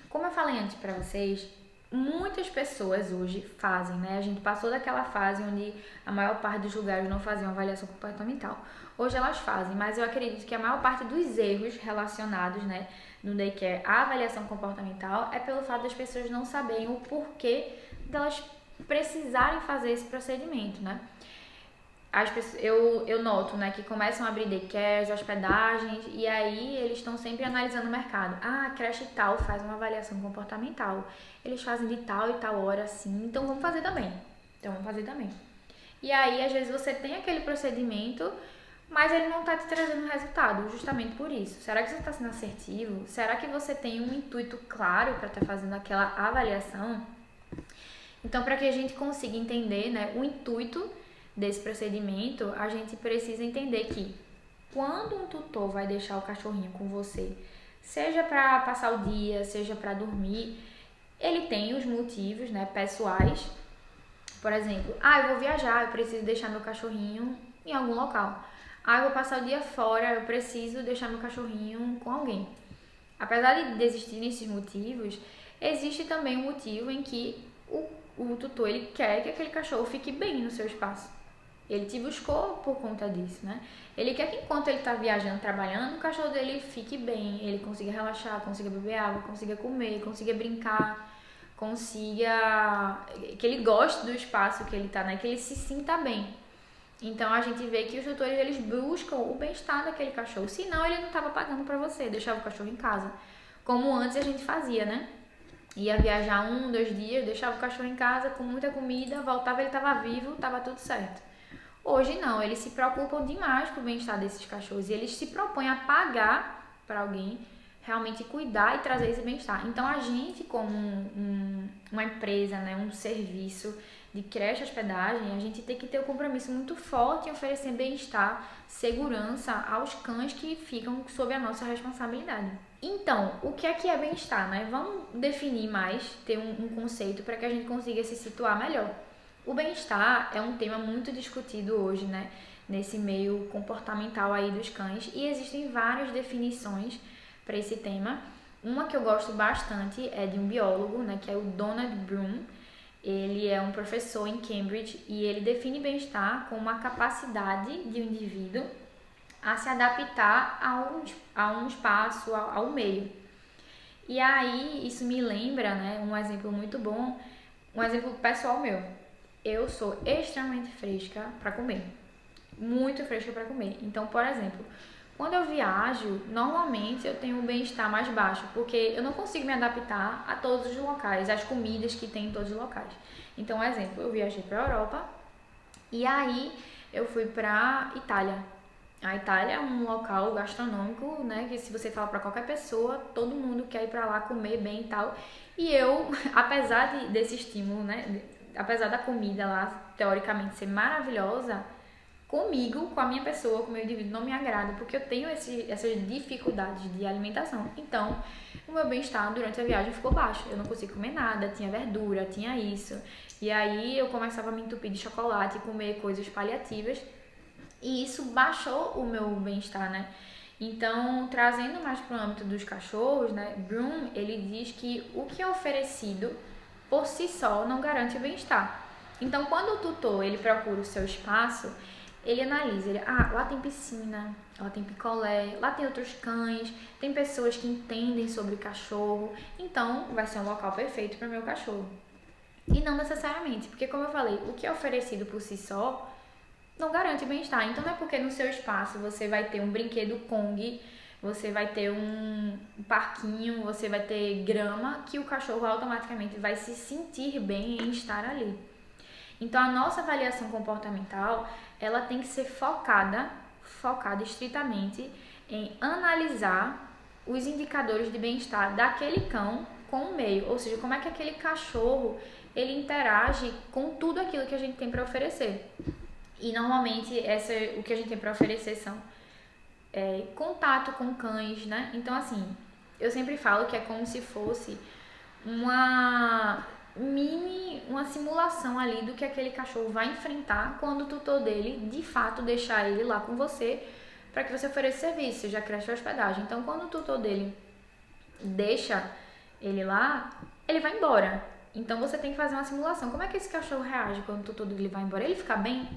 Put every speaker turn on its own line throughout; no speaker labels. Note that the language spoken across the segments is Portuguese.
Como eu falei antes pra vocês, muitas pessoas hoje fazem, né? A gente passou daquela fase onde a maior parte dos lugares não faziam avaliação comportamental. Hoje elas fazem, mas eu acredito que a maior parte dos erros relacionados, né, no daycare à avaliação comportamental é pelo fato das pessoas não saberem o porquê delas precisarem fazer esse procedimento, né? As pessoas, eu noto, né, que começam a abrir daycares, hospedagens, e aí eles estão sempre analisando o mercado. Ah, a creche tal faz uma avaliação comportamental. Eles fazem de tal e tal hora assim, então vamos fazer também. Então vamos fazer também. E aí, às vezes, você tem aquele procedimento, mas ele não está te trazendo resultado, justamente por isso. Será que você está sendo assertivo? Será que você tem um intuito claro para estar fazendo aquela avaliação? Então, para que a gente consiga entender, né, o intuito desse procedimento, a gente precisa entender que quando um tutor vai deixar o cachorrinho com você, seja para passar o dia, seja para dormir, ele tem os motivos, né, pessoais. Por exemplo, eu vou viajar, eu preciso deixar meu cachorrinho em algum local. Eu vou passar o dia fora, eu preciso deixar meu cachorrinho com alguém. Apesar de existirem esses motivos, existe também um motivo em que o tutor ele quer que aquele cachorro fique bem no seu espaço. Ele te buscou por conta disso, né? Ele quer que enquanto ele está viajando, trabalhando, o cachorro dele fique bem, ele consiga relaxar, consiga beber água, consiga comer, consiga brincar, consiga que ele goste do espaço que ele está, né? Que ele se sinta bem. Então a gente vê que os tutores eles buscam o bem-estar daquele cachorro, senão ele não estava pagando para você, deixava o cachorro em casa, como antes a gente fazia, né? Ia viajar 1, 2 dias, deixava o cachorro em casa com muita comida, voltava, ele estava vivo, estava tudo certo. Hoje não, eles se preocupam demais com o bem-estar desses cachorros e eles se propõem a pagar para alguém realmente cuidar e trazer esse bem-estar. Então a gente, como uma empresa, né, um serviço de creche e hospedagem, a gente tem que ter um compromisso muito forte em oferecer bem-estar, segurança aos cães que ficam sob a nossa responsabilidade. Então, o que é bem-estar, né? Vamos definir mais, ter um conceito para que a gente consiga se situar melhor. O bem-estar é um tema muito discutido hoje, né? Nesse meio comportamental aí dos cães e existem várias definições para esse tema. Uma que eu gosto bastante é de um biólogo, né? Que é o Donald Bloom. Ele é um professor em Cambridge e ele define bem-estar como a capacidade de um indivíduo a se adaptar a um espaço, ao meio. E aí, isso me lembra, né, um exemplo muito bom, um exemplo pessoal meu. Eu sou extremamente fresca para comer, muito fresca para comer. Então, por exemplo, quando eu viajo, normalmente eu tenho um bem-estar mais baixo, porque eu não consigo me adaptar a todos os locais, às comidas que tem em todos os locais. Então, um exemplo, eu viajei para a Europa e aí eu fui para Itália. A Itália é um local gastronômico, né, que se você falar para qualquer pessoa, todo mundo quer ir para lá comer bem e tal. E eu, apesar desse estímulo, né, apesar da comida lá teoricamente ser maravilhosa, comigo, com a minha pessoa, com o meu indivíduo, não me agrada, porque eu tenho essas dificuldades de alimentação. Então, o meu bem-estar durante a viagem ficou baixo. Eu não conseguia comer nada, tinha verdura, tinha isso. E aí eu começava a me entupir de chocolate e comer coisas paliativas. E isso baixou o meu bem-estar, né? Então, trazendo mais para o âmbito dos cachorros, né? Bloom, ele diz que o que é oferecido por si só não garante o bem-estar. Então, quando o tutor ele procura o seu espaço, ele analisa, lá tem piscina, lá tem picolé, lá tem outros cães, tem pessoas que entendem sobre cachorro, então vai ser um local perfeito para o meu cachorro. E não necessariamente, porque como eu falei, o que é oferecido por si só não garante bem-estar. Então não é porque no seu espaço você vai ter um brinquedo Kong, você vai ter um parquinho, você vai ter grama, que o cachorro automaticamente vai se sentir bem em estar ali. Então a nossa avaliação comportamental, ela tem que ser focada estritamente em analisar os indicadores de bem-estar daquele cão com o meio, ou seja, como é que aquele cachorro ele interage com tudo aquilo que a gente tem para oferecer. E normalmente o que a gente tem para oferecer são contato com cães, né? Então assim, eu sempre falo que é como se fosse uma simulação ali do que aquele cachorro vai enfrentar quando o tutor dele, de fato, deixar ele lá com você para que você ofereça serviço, seja creche ou hospedagem. Então, quando o tutor dele deixa ele lá, ele vai embora. Então você tem que fazer uma simulação. Como é que esse cachorro reage quando o tutor dele vai embora? Ele fica bem?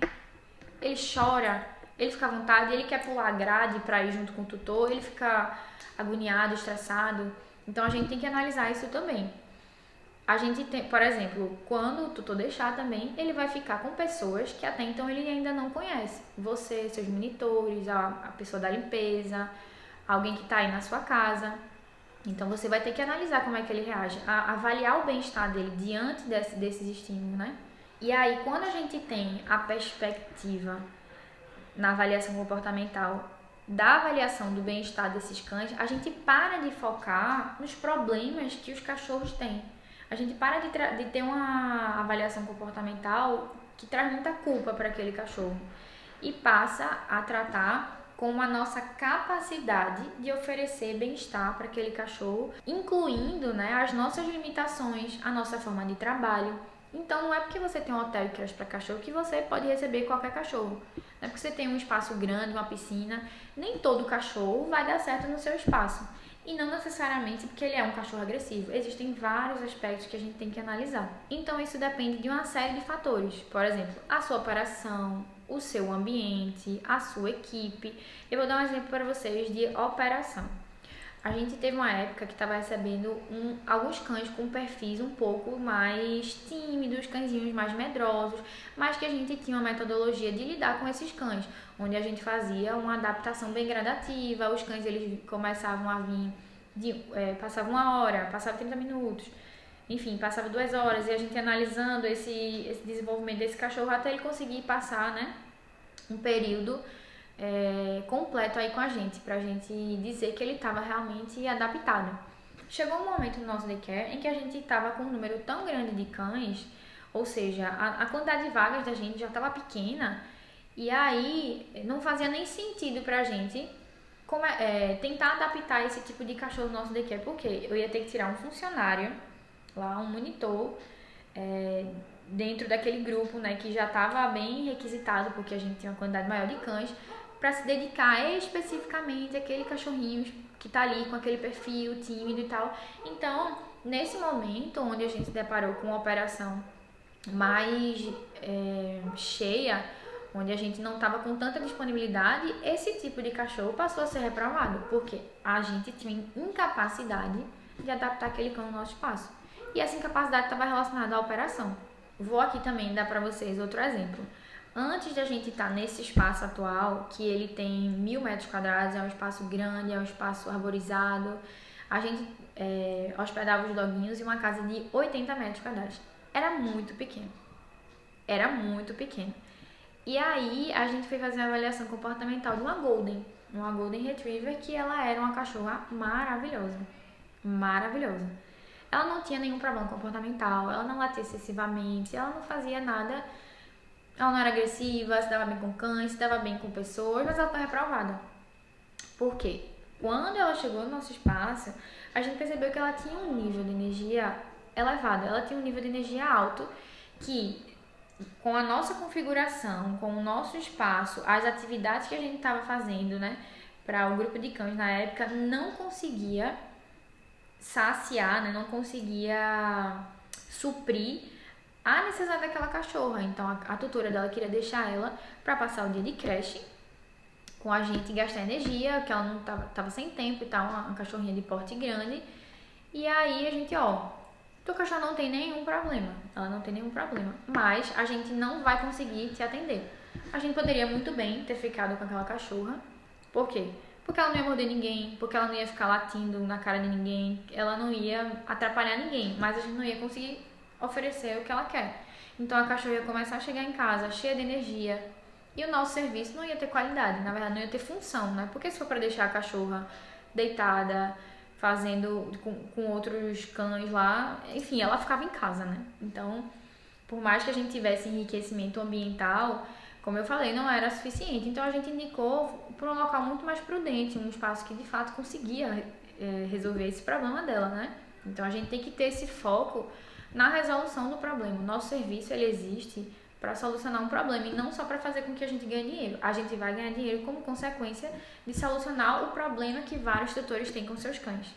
Ele chora? Ele fica à vontade? Ele quer pular a grade pra ir junto com o tutor? Ele fica agoniado, estressado? Então a gente tem que analisar isso também. A gente tem, por exemplo, quando o tutor deixar também, ele vai ficar com pessoas que até então ele ainda não conhece. Você, seus monitores, a pessoa da limpeza, alguém que está aí na sua casa. Então você vai ter que analisar como é que ele reage, avaliar o bem-estar dele diante desses estímulos, né? E aí, quando a gente tem a perspectiva na avaliação comportamental da avaliação do bem-estar desses cães, a gente para de focar nos problemas que os cachorros têm. A gente para de ter uma avaliação comportamental que traz muita culpa para aquele cachorro e passa a tratar com a nossa capacidade de oferecer bem-estar para aquele cachorro, incluindo, né, as nossas limitações, a nossa forma de trabalho. Então, não é porque você tem um hotel e creche para cachorro que você pode receber qualquer cachorro. Não é porque você tem um espaço grande, uma piscina, nem todo cachorro vai dar certo no seu espaço. E não necessariamente porque ele é um cachorro agressivo. Existem vários aspectos que a gente tem que analisar. Então, isso depende de uma série de fatores. Por exemplo, a sua operação, o seu ambiente, a sua equipe. Eu vou dar um exemplo para vocês de operação. A gente teve uma época que estava recebendo alguns cães com perfis um pouco mais tímidos, cãezinhos mais medrosos, mas que a gente tinha uma metodologia de lidar com esses cães, onde a gente fazia uma adaptação bem gradativa. Os cães eles começavam a vir, passava 1 hora, passava 30 minutos, enfim, passava 2 horas, e a gente analisando esse desenvolvimento desse cachorro até ele conseguir passar, né, um período completo aí com a gente, pra gente dizer que ele estava realmente adaptado. Chegou um momento no nosso daycare em que a gente estava com um número tão grande de cães, ou seja, a quantidade de vagas da gente já estava pequena, e aí não fazia nem sentido pra gente tentar adaptar esse tipo de cachorro no nosso daycare, porque eu ia ter que tirar um funcionário lá, um monitor, dentro daquele grupo, né, que já estava bem requisitado, porque a gente tinha uma quantidade maior de cães, para se dedicar especificamente àquele cachorrinho que tá ali com aquele perfil tímido e tal. Então, nesse momento onde a gente se deparou com uma operação mais cheia, onde a gente não estava com tanta disponibilidade, esse tipo de cachorro passou a ser reprovado, porque a gente tinha incapacidade de adaptar aquele cão no nosso espaço. E essa incapacidade estava relacionada à operação. Vou aqui também dar para vocês outro exemplo. Antes de a gente estar nesse espaço atual, que ele tem 1.000 metros quadrados, é um espaço grande, é um espaço arborizado, a gente hospedava os doguinhos em uma casa de 80 metros quadrados. Era muito pequeno. Era muito pequeno. E aí a gente foi fazer uma avaliação comportamental de uma Golden Retriever, que ela era uma cachorra maravilhosa. Maravilhosa. Ela não tinha nenhum problema comportamental, ela não latia excessivamente, ela não fazia nada. Ela não era agressiva, se dava bem com cães, se dava bem com pessoas, mas ela está reprovada. Por quê? Quando ela chegou no nosso espaço, a gente percebeu que ela tinha um nível de energia elevado, ela tinha um nível de energia alto que, com a nossa configuração, com o nosso espaço, as atividades que a gente estava fazendo, né, para o grupo de cães na época, não conseguia saciar, né, não conseguia suprir a necessidade daquela cachorra. Então a tutora dela queria deixar ela para passar o dia de creche com a gente e gastar energia, que ela não tava sem tempo e tal, uma cachorrinha de porte grande. E aí a gente, teu cachorro não tem nenhum problema, ela não tem nenhum problema, mas a gente não vai conseguir te atender. A gente poderia muito bem ter ficado com aquela cachorra. Por quê? Porque ela não ia morder ninguém, porque ela não ia ficar latindo na cara de ninguém, ela não ia atrapalhar ninguém, mas a gente não ia conseguir oferecer o que ela quer. Então a cachorra ia começar a chegar em casa cheia de energia e o nosso serviço não ia ter qualidade, na verdade não ia ter função, né? Porque se for para deixar a cachorra deitada, fazendo com outros cães lá, enfim, ela ficava em casa, né? Então, por mais que a gente tivesse enriquecimento ambiental, como eu falei, não era suficiente. Então a gente indicou para um local muito mais prudente, um espaço que de fato conseguia resolver esse problema dela, né? Então a gente tem que ter esse foco na resolução do problema. O nosso serviço ele existe para solucionar um problema e não só para fazer com que a gente ganhe dinheiro. A gente vai ganhar dinheiro como consequência de solucionar o problema que vários tutores têm com seus cães.